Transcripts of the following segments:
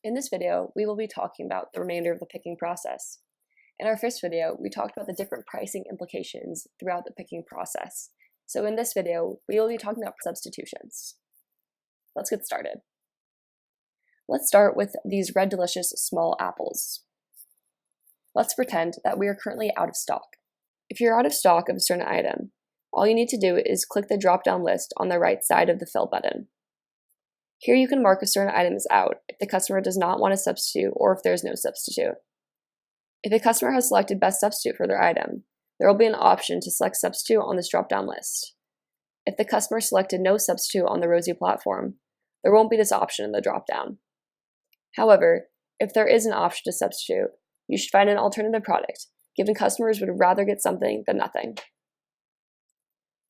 In this video, we will be talking about the remainder of the picking process. In our first video, we talked about the different pricing implications throughout the picking process. So in this video, we will be talking about substitutions. Let's get started. Let's start with these red delicious small apples. Let's pretend that we are currently out of stock. If you're out of stock of a certain item, all you need to do is click the drop-down list on the right side of the fill button. Here you can mark a certain item as out if the customer does not want a substitute or if there is no substitute. If the customer has selected best substitute for their item, there will be an option to select substitute on this drop-down list. If the customer selected no substitute on the Rosie platform, there won't be this option in the drop-down. However, if there is an option to substitute, you should find an alternative product, given customers would rather get something than nothing.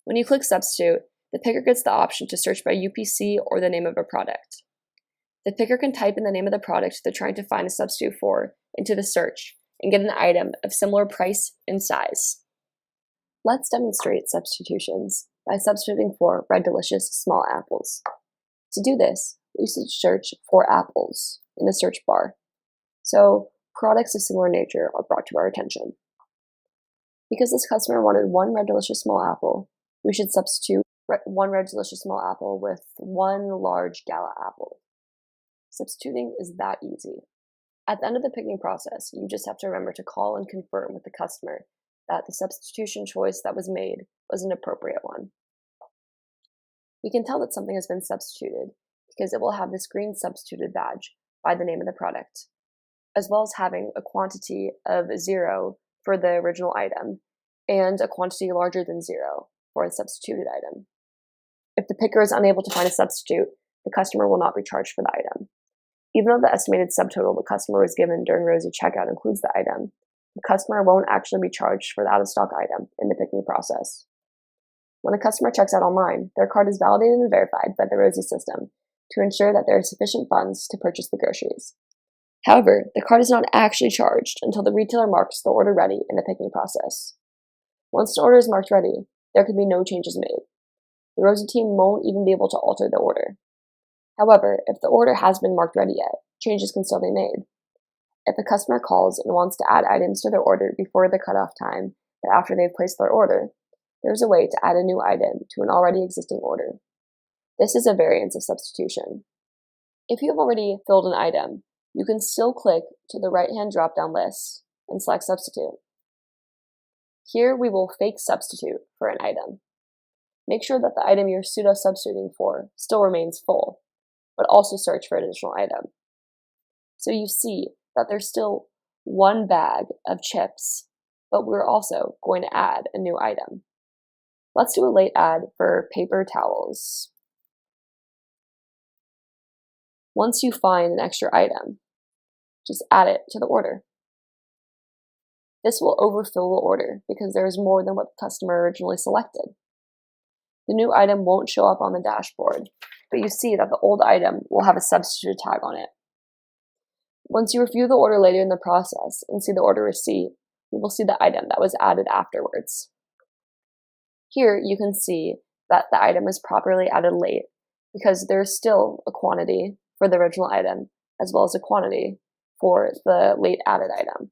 When you click substitute, the picker gets the option to search by UPC or the name of a product. The picker can type in the name of the product they're trying to find a substitute for into the search and get an item of similar price and size. Let's demonstrate substitutions by substituting for red delicious small apples. To do this, we should search for apples in the search bar. So products of similar nature are brought to our attention. Because this customer wanted one red delicious small apple, we should substitute one red delicious small apple with one large gala apple. Substituting is that easy. At the end of the picking process, you just have to remember to call and confirm with the customer that the substitution choice that was made was an appropriate one. We can tell that something has been substituted because it will have this green substituted badge by the name of the product, as well as having a quantity of 0 for the original item and a quantity larger than 0 for a substituted item. If the picker is unable to find a substitute, the customer will not be charged for the item. Even though the estimated subtotal the customer was given during Rosie checkout includes the item, the customer won't actually be charged for the out-of-stock item in the picking process. When a customer checks out online, their card is validated and verified by the Rosie system to ensure that there are sufficient funds to purchase the groceries. However, the card is not actually charged until the retailer marks the order ready in the picking process. Once the order is marked ready, there can be no changes made. The Rosie team won't even be able to alter the order. However, if the order has been marked ready yet, changes can still be made. If a customer calls and wants to add items to their order before the cutoff time, but after they've placed their order, there's a way to add a new item to an already existing order. This is a variance of substitution. If you have already filled an item, you can still click to the right-hand drop-down list and select substitute. Here we will fake substitute for an item. Make sure that the item you're pseudo-substituting for still remains full, but also search for an additional item. So you see that there's still one bag of chips, but we're also going to add a new item. Let's do a late add for paper towels. Once you find an extra item, just add it to the order. This will overfill the order because there is more than what the customer originally selected. The new item won't show up on the dashboard, but you see that the old item will have a substitute tag on it. Once you review the order later in the process and see the order receipt, you will see the item that was added afterwards. Here you can see that the item is properly added late because there is still a quantity for the original item as well as a quantity for the late added item.